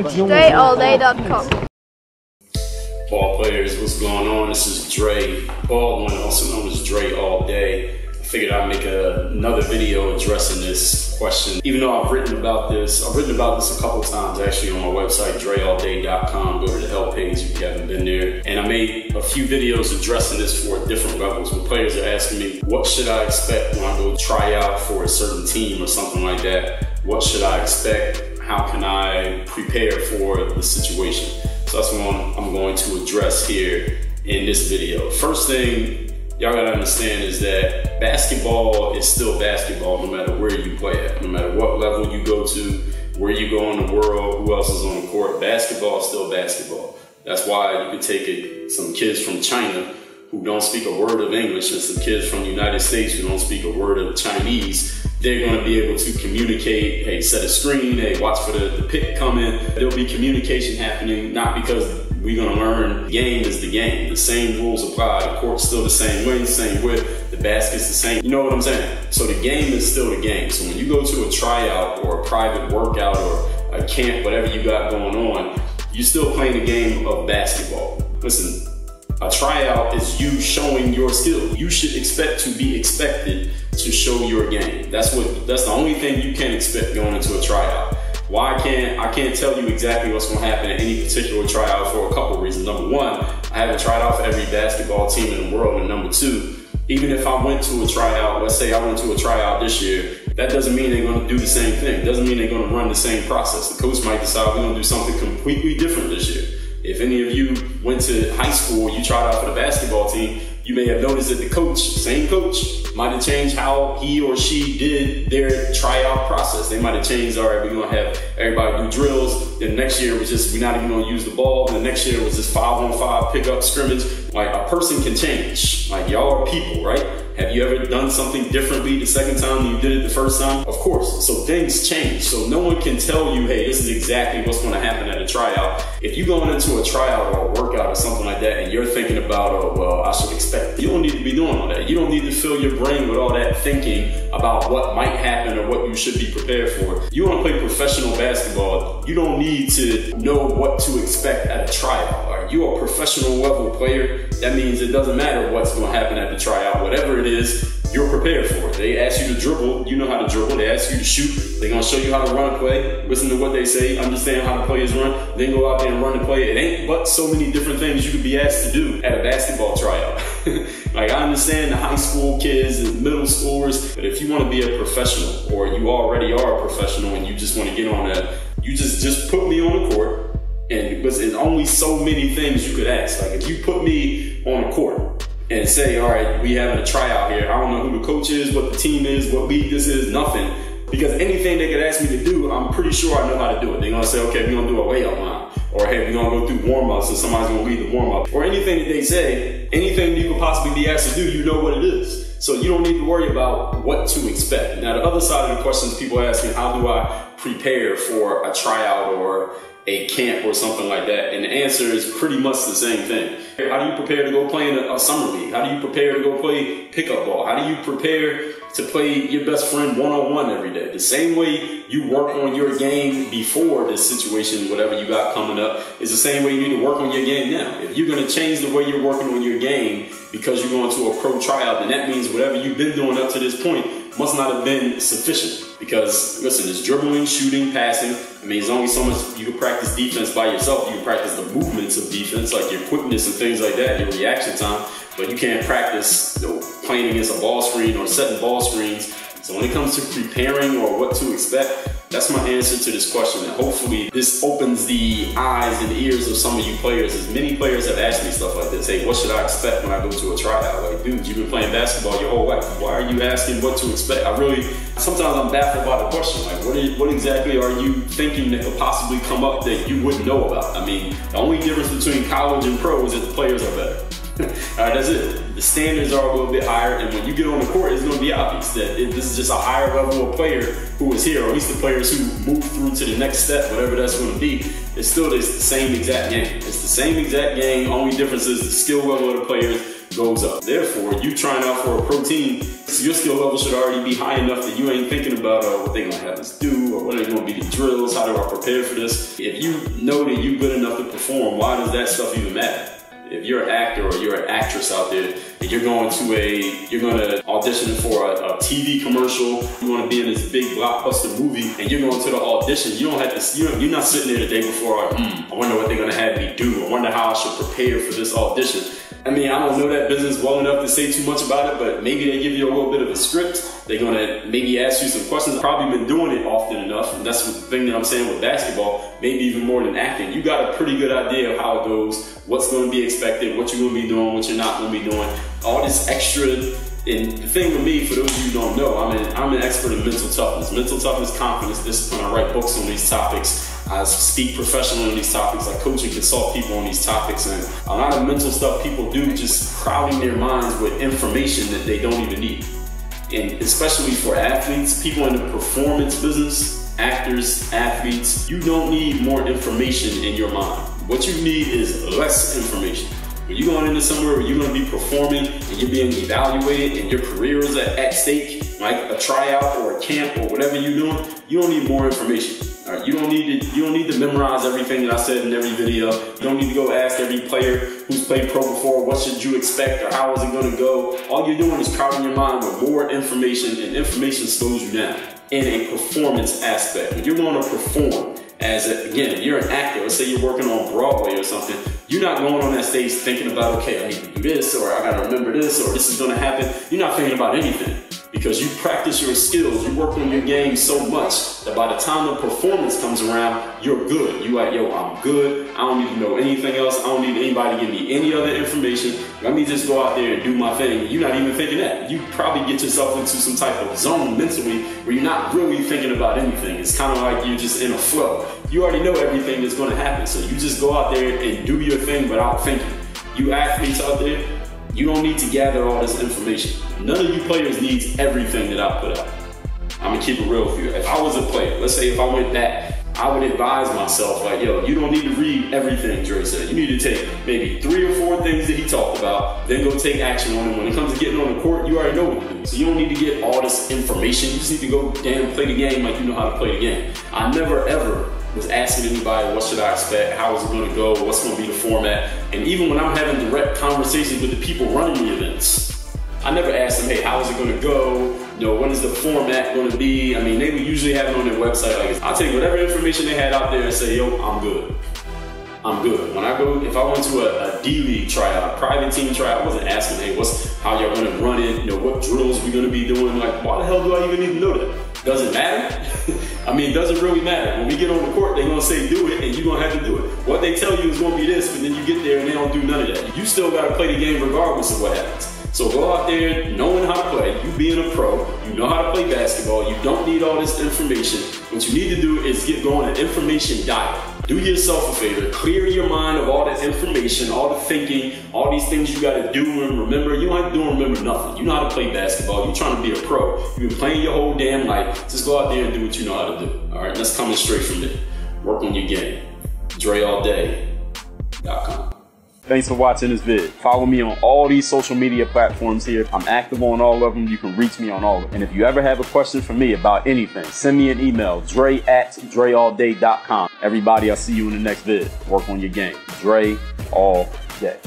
DreAllDay.com. Ball players, what's going on? This is Dre Baldwin, also known as Dre All Day. I figured I'd make another video addressing this question. Even though I've written about this a couple times actually on my website, DreAllDay.com. Go to the help page if you haven't been there. And I made a few videos addressing this for different levels. When players are asking me, what should I expect when I go try out for a certain team or something like that? What should I expect? How can I prepare for the situation? So that's what I'm going to address here in this video. First thing y'all gotta understand is that basketball is still basketball no matter where you play at, no matter what level you go to, where you go in the world, who else is on the court. Basketball is still basketball. That's why you could take some kids from China who don't speak a word of English and some kids from the United States who don't speak a word of Chinese. They're going to be able to communicate, hey, set a screen, hey, watch for the pick coming. There'll be communication happening, not because we're going to learn the game is the game. The same rules apply. The court's still the same way, the same width. The basket's the same. You know what I'm saying? So the game is still the game. So when you go to a tryout or a private workout or a camp, whatever you got going on, you're still playing the game of basketball. Listen, a tryout is you showing your skill. You should expect to be expected to show your game. That's the only thing you can expect going into a tryout. Why I can't tell you exactly what's going to happen at any particular tryout for a couple of reasons. Number one, I haven't tried out for every basketball team in the world. And number two, even if I went to a tryout, let's say I went to a tryout this year, that doesn't mean they're going to do the same thing. It doesn't mean they're going to run the same process. The coach might decide we're going to do something completely different this year. If any of you went to high school, you tried out for the basketball team, you may have noticed that the coach, same coach, might have changed how he or she did their tryout process. They might have changed, all right, we're going to have everybody do drills. Then next year was just, we're not even going to use the ball. And the next year was just 5-on-5 pickup scrimmage. Like, a person can change. Like, y'all are people, right? Have you ever done something differently the second time than you did it the first time? Of course. So things change. So no one can tell you, hey, this is exactly what's going to happen at a tryout. If you're going into a tryout or a workout or something like that and you're thinking about, oh, well, I should expect, you don't need to be doing all that. You don't need to fill your brain with all that thinking about what might happen or what you should be prepared for. You want to play professional basketball, you don't need to know what to expect at a tryout. You're a professional level player. That means it doesn't matter what's going to happen at the tryout. Whatever it is, you're prepared for it. They ask you to dribble, you know how to dribble. They ask you to shoot, they're going to show you how to run a play. Listen to what they say, understand how the players run, then go out there and run the play. It ain't but so many different things you could be asked to do at a basketball tryout. Like, I understand the high school kids and middle schoolers, but if you want to be a professional or you already are a professional and you just want to get on that, you just put me on the court. And there's only so many things you could ask. Like, if you put me on a court and say, all right, we having a tryout here. I don't know who the coach is, what the team is, what league this is, nothing. Because anything they could ask me to do, I'm pretty sure I know how to do it. They're gonna say, okay, we're gonna do a layup line. Or hey, we're gonna go through warm-ups and somebody's gonna lead the warm-up. Or anything that they say, anything that you could possibly be asked to do, you know what it is. So you don't need to worry about what to expect. Now, the other side of the question is people asking, how do I prepare for a tryout or a camp or something like that? And the answer is pretty much the same thing. How do you prepare to go play in a summer league? How do you prepare to go play pickup ball? How do you prepare to play your best friend one-on-one every day? The same way you work on your game before this situation, whatever you got coming up, is the same way you need to work on your game now. If you're going to change the way you're working on your game because you're going to a pro tryout, then that means whatever you've been doing up to this point must not have been sufficient. Because listen, it's dribbling, shooting, passing. I mean, there's only so much you can practice defense by yourself. You can practice the movements of defense, like your quickness and things like that, your reaction time. But you can't practice playing against a ball screen or setting ball screens. So when it comes to preparing or what to expect, that's my answer to this question. And hopefully this opens the eyes and ears of some of you players. As many players have asked me stuff like this. Hey, what should I expect when I go to a tryout? Like, dude, you've been playing basketball your whole life. Why are you asking what to expect? Sometimes I'm baffled by the question. Like, what exactly are you thinking that could possibly come up that you wouldn't know about? I mean, the only difference between college and pro is that the players are better. All right, that's it. The standards are a little bit higher, and when you get on the court, it's going to be obvious that this is just a higher level of player who is here, or at least the players who move through to the next step, whatever that's going to be. It's still the same exact game. It's the same exact game. Only difference is the skill level of the players goes up. Therefore, you trying out for a pro team, your skill level should already be high enough that you ain't thinking about what they're gonna have us do, or what are gonna be the drills, how do I prepare for this. If you know that you're good enough to perform, why does that stuff even matter? If you're an actor or you're an actress out there and you're going to audition for a TV commercial, you want to be in this big blockbuster movie, and you're going to the audition, you don't have to, you're not sitting there the day before, I wonder what they're going to have me do. I wonder how I should prepare for this audition. I mean, I don't know that business well enough to say too much about it, but maybe they give you a little bit of a script. They're going to maybe ask you some questions. I've probably been doing it often enough, and that's the thing that I'm saying with basketball, maybe even more than acting. You got a pretty good idea of how it goes, what's going to be expected, what you're going to be doing, what you're not going to be doing, all this extra. And the thing with me, for those of you who don't know, I'm an expert in mental toughness. Mental toughness, confidence, discipline. I write books on these topics. I speak professionally on these topics. I coach and consult people on these topics. And a lot of mental stuff people do, just crowding their minds with information that they don't even need. And especially for athletes, people in the performance business, actors, athletes, you don't need more information in your mind. What you need is less information. When you're going into somewhere where you're going to be performing and you're being evaluated and your career is at stake, like a tryout or a camp or whatever you're doing, you don't need more information. All right? You don't need to memorize everything that I said in every video. You don't need to go ask every player who's played pro before, what should you expect or how is it going to go. All you're doing is crowding your mind with more information, and information slows you down in a performance aspect. When you're going to perform, again, if you're an actor, let's say you're working on Broadway or something, you're not going on that stage thinking about, okay, I need to do this, or I gotta remember this, or this is gonna happen. You're not thinking about anything because you practice your skills, you work on your game so much that by the time the performance comes around, you're good. You like, yo, I'm good. I don't need to know anything else. I don't need anybody to give me any other information. Let me just go out there and do my thing. You're not even thinking that. You probably get yourself into some type of zone mentally where you're not really thinking about anything. It's kind of like you're just in a flow. You already know everything that's going to happen, so you just go out there and do your thing without thinking. You athletes out there, you don't need to gather all this information. None of you players needs everything that I put out. I'm gonna keep it real with you. If I was a player, let's say if I went back, I would advise myself like, yo, you don't need to read everything Dre said. You need to take maybe 3 or 4 things that he talked about, then go take action on them. When it comes to getting on the court, you already know what to do. So you don't need to get all this information. You just need to go play the game like you know how to play the game. I never ever was asking anybody, what should I expect? How is it going to go? What's going to be the format? And even when I'm having direct conversations with the people running the events, I never asked them, hey, how is it going to go? You know, what is the format going to be? I mean, they would usually have it on their website. Like, I'll take whatever information they had out there and say, yo, I'm good. I'm good. When if I went to a D-League tryout, a private team tryout, I wasn't asking, hey, how y'all going to run it? You know, what drills we going to be doing? Like, why the hell do I even need to know that? Does it matter? I mean, does it really matter? When we get on the court, they're going to say do it, and you're going to have to do it. What they tell you is going to be this, but then you get there and they don't do none of that. You still got to play the game regardless of what happens. So go out there knowing how to play. You being a pro, you know how to play basketball. You don't need all this information. What you need to do is get going an information diet. Do yourself a favor, clear your mind of all that information, all the thinking, all these things you gotta do and remember. You don't have to do and remember nothing. You know how to play basketball. You're trying to be a pro. You've been playing your whole damn life. Just go out there and do what you know how to do. All right, that's coming straight from me. Work on your game. DreAllDay.com. Thanks for watching this vid. Follow me on all these social media platforms here. I'm active on all of them. You can reach me on all of them. And if you ever have a question for me about anything, send me an email, Dre@DreAllDay.com. Everybody, I'll see you in the next vid. Work on your game. Dre all day.